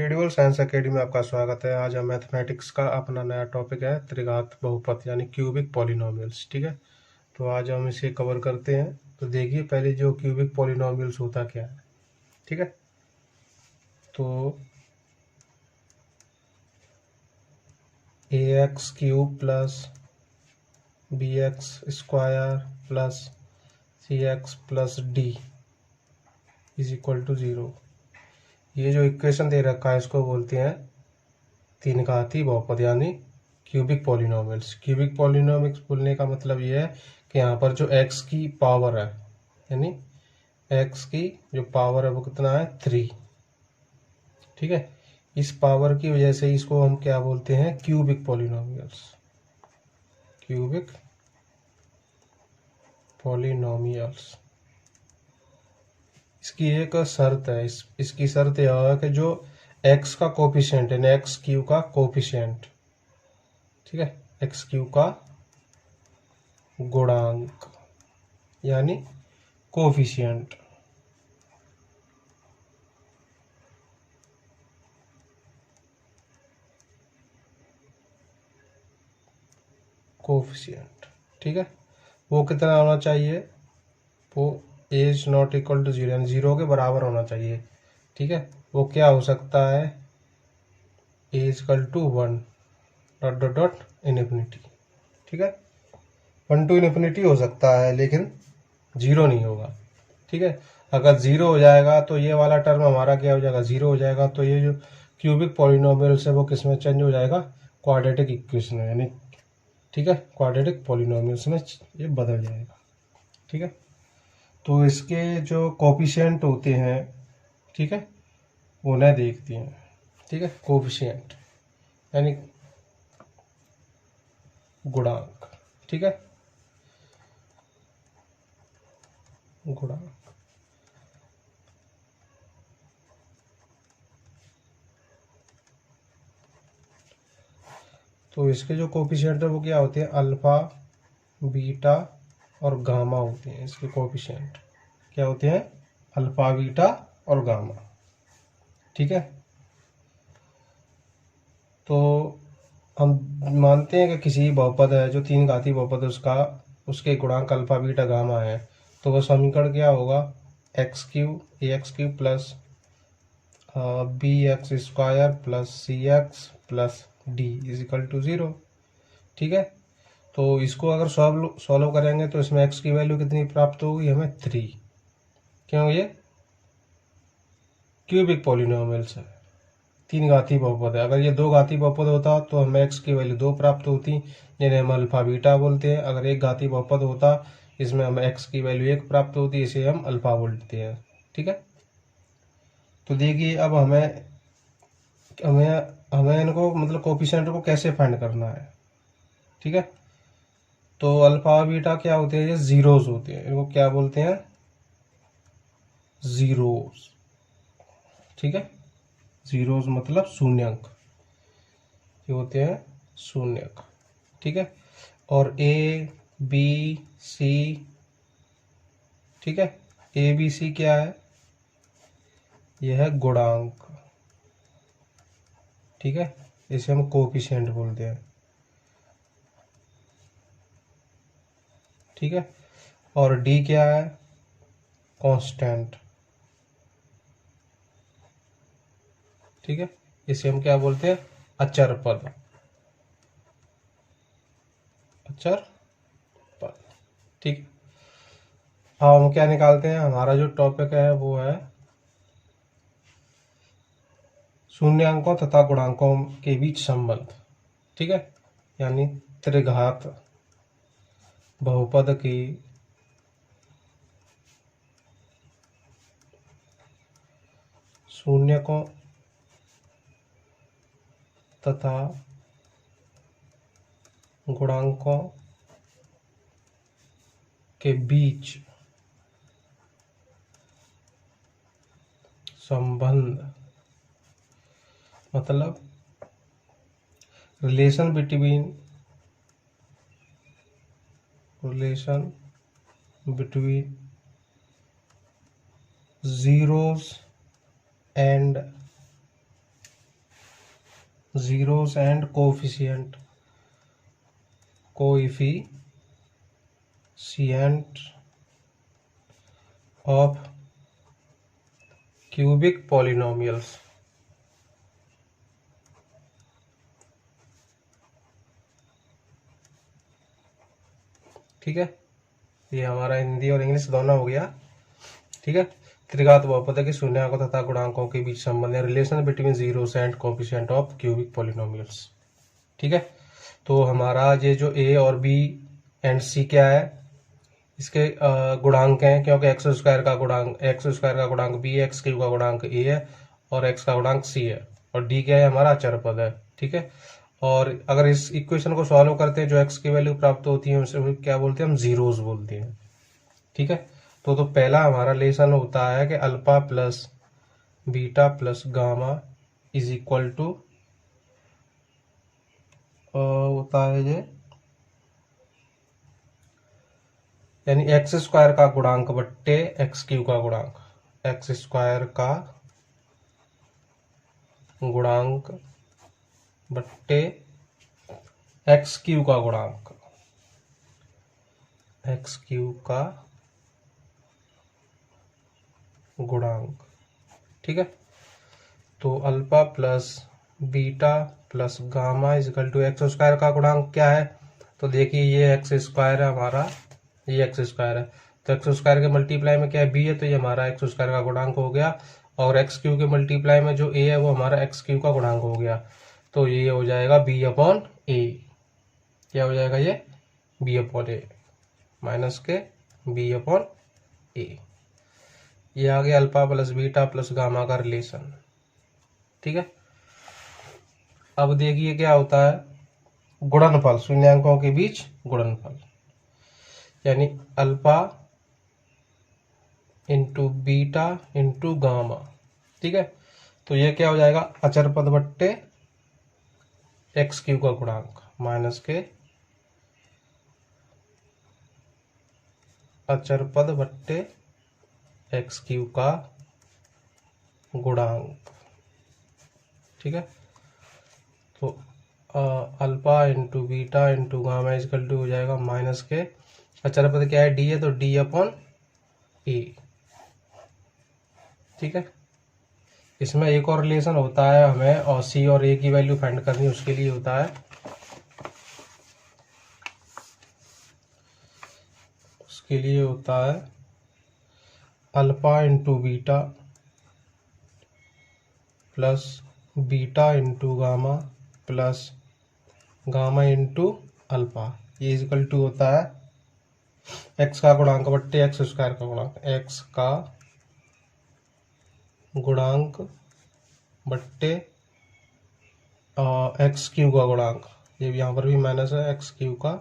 Incredible science academy में आपका स्वागत है। आज हम मैथमेटिक्स का अपना नया टॉपिक है त्रिघात बहुपद यानी क्यूबिक पॉलिनोमियल्स। ठीक है, तो आज हम इसे कवर करते हैं। तो देखिए पहले जो क्यूबिक पॉलिनोमियल्स होता क्या है। ठीक है, तो A X cube plus B x square plus C x plus D is equal to 0। ये जो इक्वेशन दे रखा है इसको बोलते हैं तीन घाती बहुपद यानी क्यूबिक पॉलिनोमियल्स। क्यूबिक पॉलिनोमियल्स बोलने का मतलब ये है कि यहाँ पर जो x की पावर है यानी x की जो पावर है वो कितना है 3। ठीक है, इस पावर की वजह से इसको हम क्या बोलते हैं क्यूबिक पॉलिनोमियल्स। Cubic polynomials. इसकी एक शर्त है, इसकी शर्त यह है कि जो x का कोफिशिएंट है एक्स क्यू का कोफिशिएंट, ठीक है, एक्स क्यू का गुणांक यानी कोफिशिएंट, कोफिशिएंट, ठीक है, वो कितना होना चाहिए, वो एज नॉट इक्वल टू 0 यानी 0 के बराबर होना चाहिए। ठीक है, वो क्या हो सकता है as equal to 1 dot dot dot infinity. ठीक है, 1 टू इनफिनिटी हो सकता है लेकिन 0 नहीं होगा। ठीक है, अगर 0 हो जाएगा तो ये वाला टर्म हमारा क्या हो जाएगा 0 हो जाएगा, तो ये जो क्यूबिक पॉलिनोमियल्स है वो किस में चेंज हो जाएगा क्वाड्रेटिक इक्वेशन में यानी, ठीक है, क्वाड्रेटिक पॉलिनोमियल्स में ये बदल जाएगा। ठीक है, तो इसके जो कोफिशिएंट होते हैं, ठीक है, उन्हें देखते हैं। ठीक है, कोफिशिएंट यानी गुणांक। ठीक है, गुणांक। तो इसके जो कोफिशिएंट है वो क्या होते हैं अल्फा बीटा और गामा होते हैं। इसके कोफिशिएंट क्या होते हैं अल्फा बीटा और गामा। ठीक है, तो हम मानते हैं कि किसी बहुपद है जो तीन घाती बहुपद है उसके गुणांक अल्फा बीटा गामा है, तो वह समीकरण क्या होगा x cube A x cube plus B x square plus C x plus D is equal to 0। ठीक है, तो इसको अगर सॉल्व करेंगे तो इसमें x की वैल्यू कितनी प्राप्त होगी हमें 3। क्यों, ये क्यूबिक पॉलिनोमियल्स है, तीन घाती बहुपद है। अगर ये दो घाती बहुपद होता तो हमें x की वैल्यू 2 प्राप्त होती जिन्हें हम अल्फा बीटा बोलते हैं। अगर एक घाती बहुपद होता इसमें हमें x की वैल्यू 1 प्राप्त होती, इसे हम अल्फा बोलते हैं। ठीक है, तो देखिए अब हमें हमें हमें इनको मतलब कोफिशिएंट को कैसे फाइंड करना है। ठीक है, तो अल्फा बीटा क्या होते हैं ये जीरोस होते हैं, इनको क्या बोलते हैं जीरोस। ठीक है, जीरोस मतलब शून्यंक, ये होते हैं शून्यक। ठीक है, और ए बी सी, ठीक है, ए बी सी क्या है यह है गुणांक। ठीक है, इसे हम कोफिशिएंट बोलते हैं। ठीक है, और डी क्या है कांस्टेंट। ठीक है, इसे हम क्या बोलते हैं अचर पद, अचर पद। ठीक, अब हम क्या निकालते हैं, हमारा जो टॉपिक है वो है शून्यांकों तथा गुणांकों के बीच संबंध। ठीक है, यानी त्रिघात बहुपद की शून्यकों तथा गुणांकों के बीच संबंध मतलब relation between zeros and zeros and coefficient of cubic polynomials। ठीक है, ये हमारा हिंदी और इंग्लिश दोनों हो गया। ठीक है, त्रिघात बहुपद के शून्यांकों तथा गुणांकों के बीच संबंध है, relation between zeros and coefficient of cubic polynomials. ठीक है, तो हमारा ये जो ए और बी एंड सी क्या है, इसके गुणांक हैं, क्योंकि एक्स स्क्वायर का गुणांक बी है, एक्स क्यूब का गुणांक ए है और एक्स का गुणांक सी है, और डी क्या है, हमारा अचर पद है। ठीक है, और अगर इस इक्वेशन को सॉल्व करते हैं जो एक्स की वैल्यू प्राप्त होती है उसे क्या बोलते हैं, हम जीरोस बोलते हैं। ठीक है, तो पहला हमारा लेसन होता है कि alpha plus beta plus gamma is equal to होता है ये, यानी एक्स स्क्वायर का गुणांक बट्टे एक्स क्यू का गुणांक, एक्स स्क्वायर का गुणांक बट्टे एक्स क्यू का गुणांक, एक्स क्यू का गुणांक। ठीक है, तो alpha plus beta plus gamma is equal to x square का गुणांक क्या है, तो देखिए ये एक्स स्क्वायर है हमारा, ये एक्स स्क्वायर है, तो एक्स स्क्वायर के मल्टीप्लाई में क्या है, बी है, तो ये हमारा एक्स स्क्वायर का गुणांक हो गया, और एक्स क्यू के मल्टीप्लाई में जो ए है वो हमारा एक्स क्यू का गुणांक हो गया, तो ये हो जाएगा बी अपॉन ए। क्या हो जाएगा ये, बी अपॉन ए माइनस के बी अपॉन ए। ये आ गया alpha plus beta plus gamma का रिलेशन। ठीक है, अब देखिए क्या होता है, गुणनफल, शून्यांकों के बीच गुणनफल, यानी alpha into beta into gamma. ठीक है, तो ये क्या हो जाएगा, अचर पद बट्टे एक्स क्यू का गुणांक माइनस के अचर पद बट्टे एक्स क्यू का गुणांक। ठीक है, तो alpha into beta into gamma is equal to हो जाएगा माइनस के अचर पद क्या है, डी है, तो डी अपॉन ए। ठीक है, इसमें एक और रिलेशन होता है, हमें और सी और ए की वैल्यू फाइंड करनी, उसके लिए होता है, उसके लिए होता है alpha into beta plus beta into gamma plus gamma into alpha, ये इजकल टू होता है एक्स का गुणांक बट्टे एक्स स्क्वायर का गुणांक, एक्स का गुणांक बट्टे एक्स क्यू का गुणांक, ये यहाँ पर भी माइनस है, एक्स क्यू का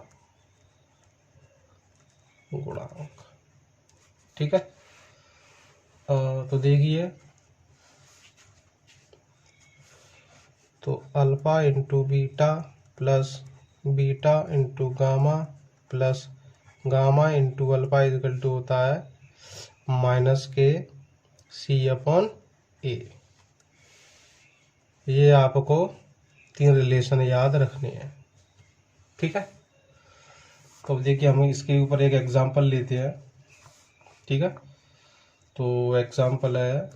गुणांक। ठीक है, तो देखिए, तो alpha into beta plus beta into gamma plus gamma into alpha is equal to होता है माइनस के सी अपॉन ए। ये आपको तीन रिलेशन याद रखने हैं। ठीक है, तो अब देखिए हम इसके ऊपर एक एग्जांपल लेते हैं। ठीक है, तो एग्जांपल है,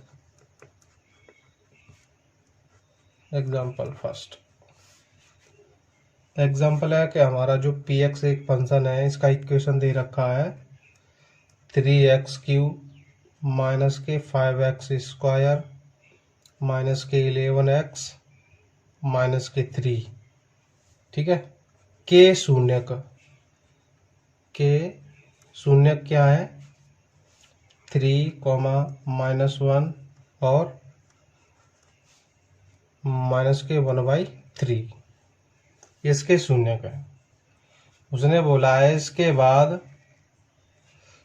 एग्जांपल फर्स्ट एग्जांपल है कि हमारा जो पी एक्स एक फंक्शन है, इसका इक्वेशन दे रखा है 3x³ माइनस के 5x² माइनस के 11x माइनस के 3। ठीक है, के शून्यक क्या है, 3, -1 और माइनस के 1/3, इसके शून्यक है। उसने बोला है इसके बाद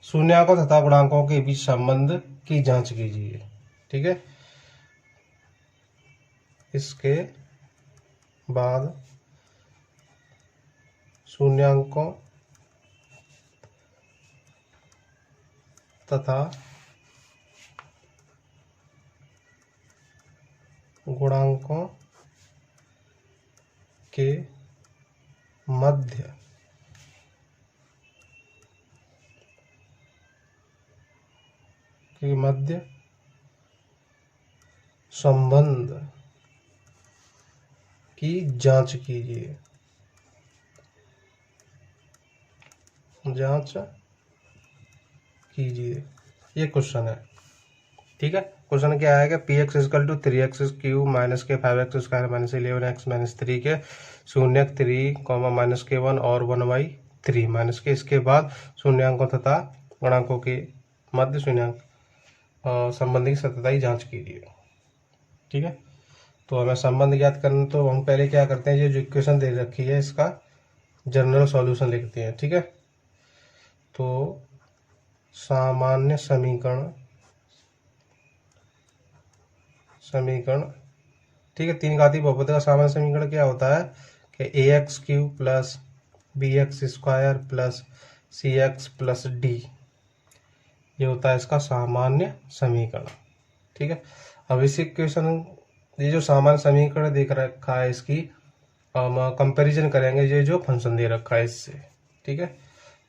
शून्याकों तथा गुणांकों के बीच संबंध की जांच कीजिए। ठीक है, इसके बाद शून्यांकों तथा गुणांकों के मध्य संबंध की जांच कीजिए। ये क्वेश्चन है, ठीक है। क्वेश्चन क्या आएगा, P x is equal to 3x cube minus के 5x square minus 11x minus 3 के शून्यक 3 कॉमा माइनस के 1 और 1/3 माइनस के, इसके बाद शून्यांकों तथा गुणांकों के मध्य शून्यांक संबंध की सत्यता की जांच कीजिए, ठीक है। तो हमें संबंध ज्ञात करना, तो हम पहले क्या करते हैं, ये जो इक्वेशन दे रखी है इसका जनरल सॉल्यूशन लिखते हैं, ठीक है। तो सामान्य समीकरण, ठीक है, तीन घातीय बहुपद का सामान्य समीकरण क्या होता है कि ax cube plus bx square plus cx plus d, ये होता है इसका सामान्य समीकरण, ठीक है। अब इस इक्वेशन, ये जो सामान्य समीकरण देख रखा है इसकी हम कंपैरिजन करेंगे ये जो फंक्शन दे रखा है इससे, ठीक है।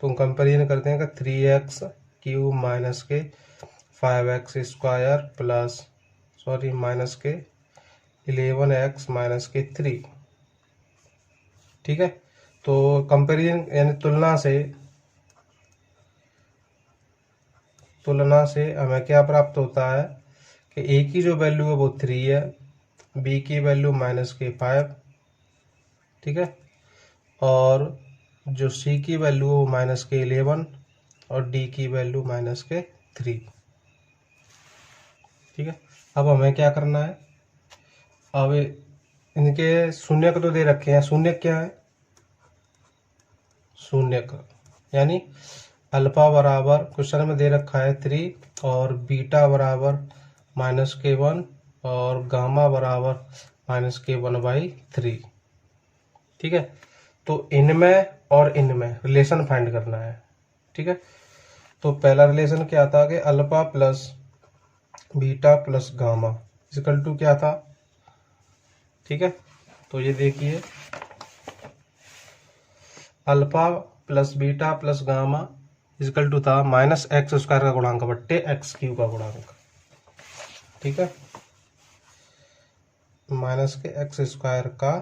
तो हम कंपैरिजन करते हैं कि 3x क्यूब माइनस के 5x स्क्वायर प्लस माइनस के 11x माइनस के 3, ठीक है। तो कंपैरिजन यानी तुलना से हमें क्या प्राप्त होता है कि a की जो वैल्यू है वो 3 है, b की वैल्यू माइनस के 5, ठीक है, और जो c की वैल्यू है वो माइनस के 11 और d की वैल्यू माइनस के 3, ठीक है। अब हमें क्या करना है, अब इनके शून्यक तो दे रखे हैं, शून्यक क्या है, शून्यक यानी अल्फा बराबर क्वेश्चन में दे रखा है 3 और बीटा बराबर माइनस के 1 और गामा बराबर माइनस के 1/3, ठीक है। तो इनमें और इनमें रिलेशन फाइंड करना है, ठीक है। तो पहला रिलेशन क्या था कि alpha plus beta plus gamma equal to क्या था, ठीक है। तो ये देखिए alpha plus beta plus gamma equal to था माइनस एक्स स्क्वायर का गुणांक बट्टे एक्स क्यूब का गुणांक, ठीक है, माइनस के एक्स स्क्वायर का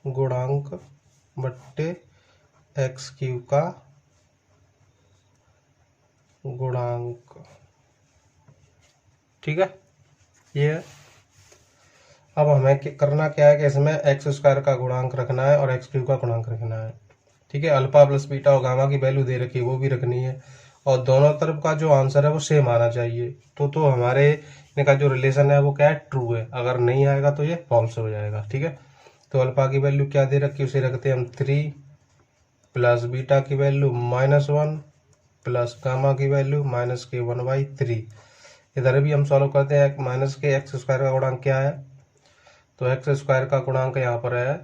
गुणांक बट्टे एक्स क्यूब का गुणांक, ठीक है। ये अब हमें करना क्या है कि इसमें एक्स स्क्वायर का गुणांक रखना है और एक्स क्यूब का गुणांक रखना है, ठीक है। अल्फा प्लस बीटा और गामा की वैल्यू दे रखी है वो भी रखनी है और दोनों तरफ का जो आंसर है वो सेम आना चाहिए। तो हमारे इनका जो रिलेशन है वो क्या है, ट्रू है। अगर नहीं आएगा तो ये फॉल्स हो जाएगा, ठीक है। तो अल्फा की वैल्यू क्या दे रखी है, उसे रखते हैं हम 3 प्लस बीटा की वैल्यू -1 प्लस गामा की वैल्यू माइनस के 1/3। इधर भी हम सॉल्व करते हैं, माइनस के एक्स स्क्वायर का गुणांक क्या है, तो एक्स स्क्वायर का गुणांक यहाँ पर है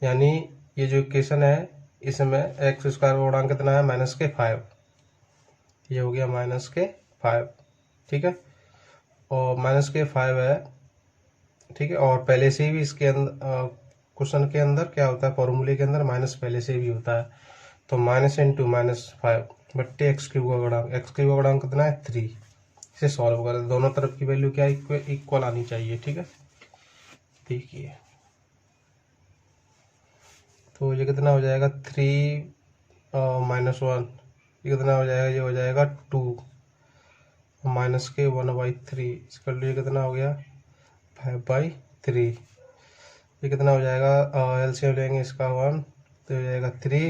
यानी ये जो इक्वेशन है इसमें एक्स स्क्वायर का गुणांक कितना है, -5, ये हो गया -5, ठीक है, और -5 है, ठीक है। और पहले से भी इसके अंदर क्वेश्चन के अंदर क्या होता है, फॉर्मूले के अंदर माइनस पहले से भी होता है, तो माइनस इंटू -5 बट्टे एक्स क्यूब का गुणांक, एक्स क्यूब का गुणांक कितना है 3। इसे सॉल्व करें, दोनों तरफ की वैल्यू क्या इक्वल आनी चाहिए, ठीक है। देखिए तो ये कितना हो जाएगा 3 -1, ये कितना हो जाएगा, ये हो जाएगा 2 माइनस के 1/3, इसका ये कितना हो गया 5/3, ये कितना हो जाएगा, एलसीएम लेंगे इसका 1 तो हो जाएगा 3,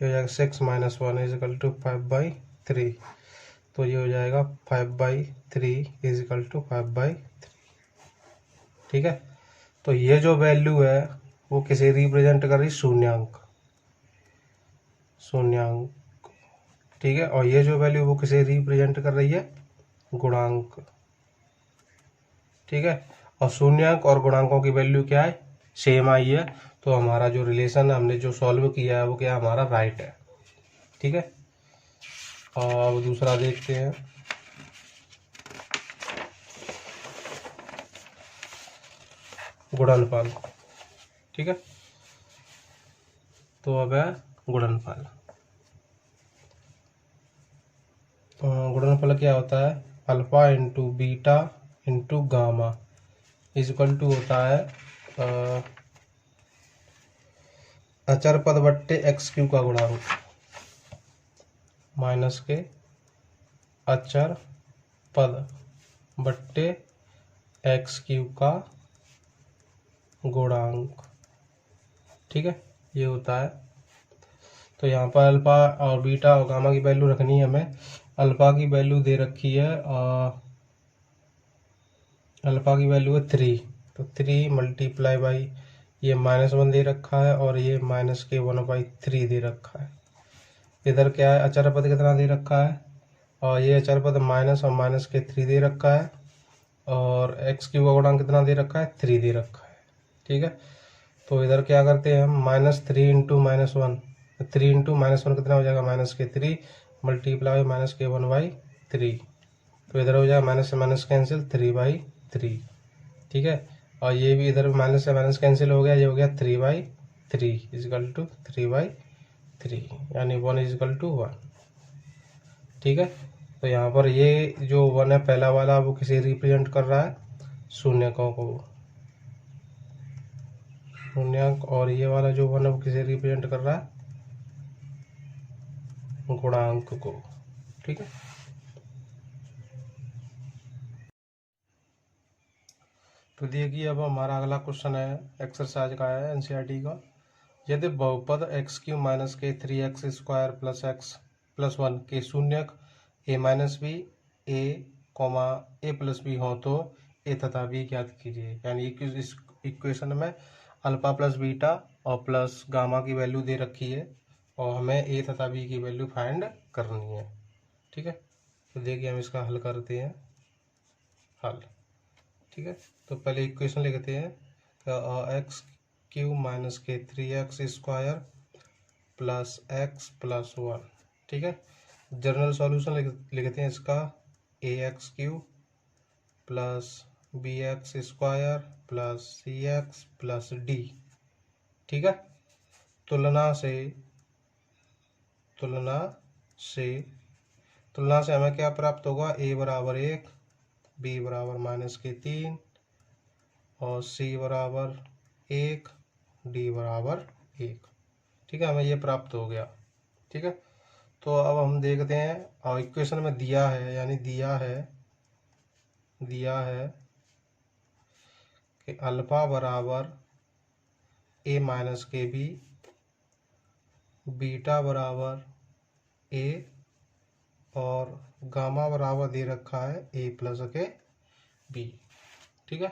ये हो जाएगा 6 - 1 इजिकल टू 5/3, तो ये हो जाएगा 5/3 इजिकल टू 5/3, ठीक है। तो ये जो वैल्यू है वो किसे रिप्रेजेंट कर रही, शून्यांक, ठीक है। और ये जो वैल्यू वो किसे रिप्रेजेंट कर रही है, गुणांक, ठीक है। और शून्यांक और गुणांकों की वैल्यू क्या है, सेम आई है, तो हमारा जो रिलेशन हमने जो सॉल्व किया है वो क्या हमारा राइट है, ठीक है। और दूसरा देखते हैं, गुणनफल। ठीक है, तो अब है गुणनफल। गुणनफल क्या होता है? Alpha into beta into gamma is equal to होता है अचर पद बट्टे एक्स क्यू का गुणांक माइनस के अचर पद बट्टे एक्स क्यू का गुणांक। ठीक है, ये होता है। तो यहाँ पर अल्फा और बीटा और गामा की वैल्यू रखनी है हमें। अल्फा की वैल्यू दे रखी है अल्फा की वैल्यू है 3, तो 3 मल्टीप्लाई बाई ये -1 दे रखा है और ये -1/3 दे रखा है। इधर क्या है, अचर पद कितना दे रखा है, और ये अचर पद माइनस और -3 दे रखा है, और एक्स क्यू का गुणांक कितना दे रखा है, 3 दे रखा है। ठीक है, तो इधर क्या करते हैं हम, -3 इंटू -1, 3 इंटू -1 कितना हो जाएगा, -3 मल्टीप्लाई -1/3, तो इधर हो जाएगा माइनस से माइनस कैंसिल 3/3। ठीक है, और ये भी इधर माइनस से माइनस कैंसिल हो गया, ये हो गया 3/3 इजकल टू 3/3, यानी 1 = 1। ठीक है, तो यहाँ पर ये जो 1 है पहला वाला, वो किसे रिप्रेजेंट कर रहा है, शून्यकों को, शून्यक, और ये वाला जो 1 है वो किसे रिप्रेजेंट कर रहा है, गुणांक को। ठीक है, तो देखिए अब हमारा अगला क्वेश्चन है, एक्सरसाइज का है, एनसीईआरटी का। यदि बहुपद x³ माइनस के 3x² प्लस x प्लस 1 के शून्यक a-b a+b हो तो a तथा b ज्ञात कीजिए। यानी इस इक्वेशन में अल्फा प्लस बीटा और प्लस गामा की वैल्यू दे रखी है और हमें a तथा b की वैल्यू फाइंड करनी है। ठीक है, तो देखिए हम इसका हल करते हैं। हल, ठीक है, तो पहले इक्वेशन लिखते हैं, x³ माइनस के 3x² प्लस x प्लस 1। ठीक है, जनरल सॉल्यूशन लिखते हैं इसका, ax³ plus bx² plus cx plus d। ठीक है, तुलना से हमें क्या प्राप्त होगा, a बराबर 1, b बराबर -3 और c बराबर 1, d बराबर 1। ठीक है, हमें ये प्राप्त हो गया। ठीक है, तो अब हम देखते हैं, और इक्वेशन में दिया है, यानी दिया है कि अल्फा बराबर a माइनस के बी, बीटा बराबर a और गामा बराबर दे रखा है a प्लस के b। ठीक है,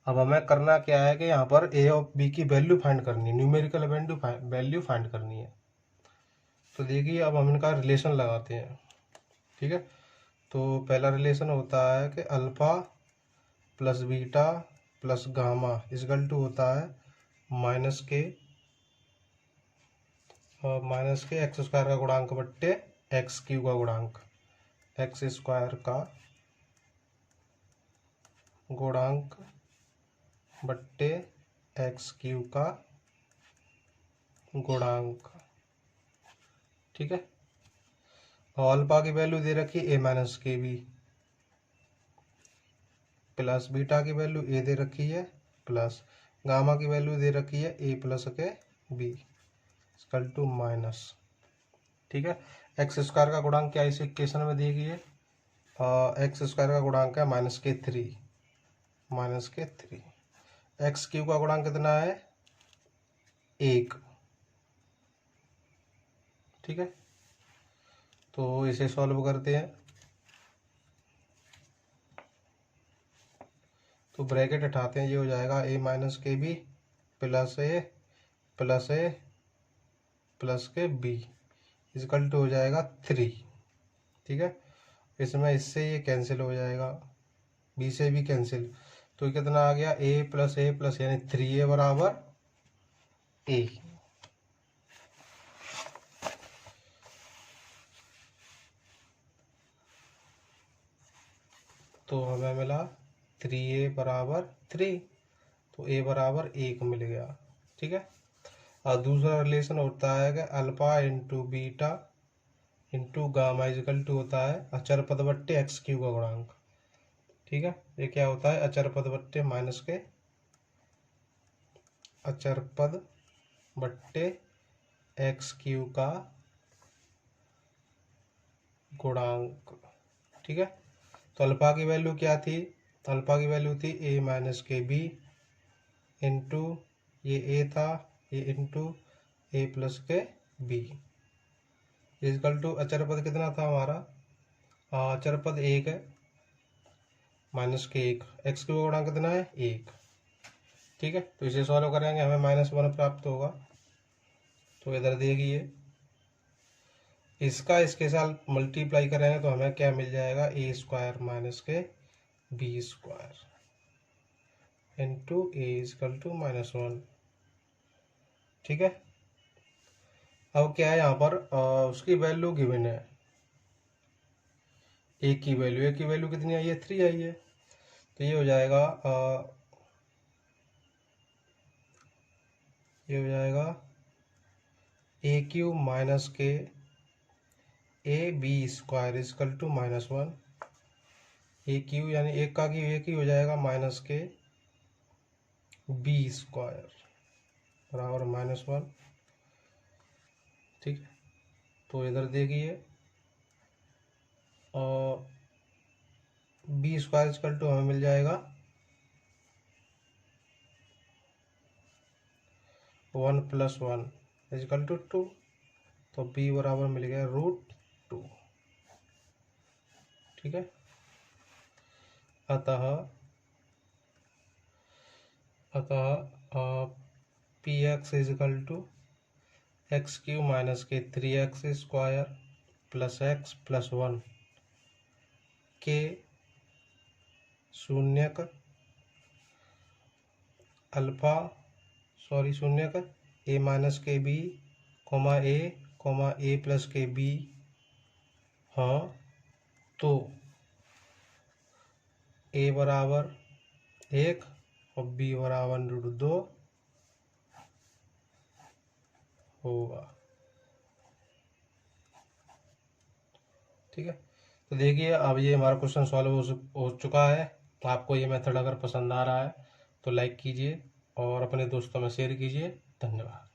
अब हमें करना क्या है कि यहाँ पर a और b की वैल्यू फाइंड करनी है, न्यूमेरिकल वैल्यू फाइंड करनी है। तो देखिए अब हम इनका रिलेशन लगाते हैं। ठीक है, तो पहला रिलेशन होता है कि alpha plus beta plus gamma is equal to होता है माइनस के x² का गुणांक बट्टे x³ का गुणांक, x² का गुणांक बट्टे x³ का गुणांक। ठीक है, और अल्फा की वैल्यू दे रखी a माइनस के बी, प्लस बीटा की वैल्यू a दे रखी है, प्लस गामा की वैल्यू दे रखी है a प्लस के b इक्वल टू माइनस। ठीक है, x² का गुणांक क्या इस इक्वेशन में देखिए, x² का गुणांक है -3, x³ का गुणांक कितना है, 1। ठीक है, तो इसे सॉल्व करते हैं, तो ब्रैकेट हटाते हैं, ये हो जाएगा a माइनस के बी प्लस a प्लस के b इजकल टू हो जाएगा 3। ठीक है, इसमें इससे ये कैंसिल हो जाएगा, b से भी कैंसिल, तो कितना आ गया, a प्लस यानी 3a बराबर a। तो हमें मिला 3a बराबर 3। तो ए बराबर 1 मिल गया। ठीक है। और दूसरा रिलेशन होता है कि alpha into beta into gamma is equal to होता है अचर पद बट्टे एक्स क्यू का गुणांक। ठीक है। ये क्या होता है, अचर पद बट्टे माइनस के अचर पद बट्टे एक्स क्यू का गुणांक। ठीक है। तो अल्फा की वैल्यू क्या थी, अल्फा की वैल्यू थी ए माइनस के बी इंटू ये ए था, ये इंटू ए प्लस के बी इजकल टू अचर पद कितना था हमारा, अचर पद 1 है माइनस के 1, एक्स क्यू का गुणांक कितना है 1। ठीक है। तो इसे सॉल्व करेंगे हमें -1 प्राप्त होगा। तो इधर देखिए इसका इसके साथ मल्टीप्लाई करेंगे तो हमें क्या मिल जाएगा, ए स्क्वायर माइनस के B square into A is equal to -1। ठीक है। अब क्या है यहाँ पर उसकी वैल्यू गिवन है, ए की वैल्यू कितनी आई है 3 आई है। तो ये हो जाएगा ए क्यू माइनस के A B square is equal to -1। A cube यानी एक का क्यू एक ही हो जाएगा माइनस के बी स्क्वायर बराबर -1। ठीक है। तो इधर देखिए और बी स्क्वायर इजकल टू हमें मिल जाएगा 1 + 1 इजकल टू 2। तो बी बराबर मिल गया √2। ठीक है। अतः P x is equal to x cube minus के 3x square plus x plus 1 के शून्यक शून्यक ए माइनस के बी कोमा ए प्लस के बी। हाँ तो ए बराबर 1 और बी बराबर √2 होगा। ठीक है। तो देखिए अब ये हमारा क्वेश्चन सॉल्व हो चुका है। तो आपको ये मेथड अगर पसंद आ रहा है तो लाइक कीजिए और अपने दोस्तों में शेयर कीजिए। धन्यवाद।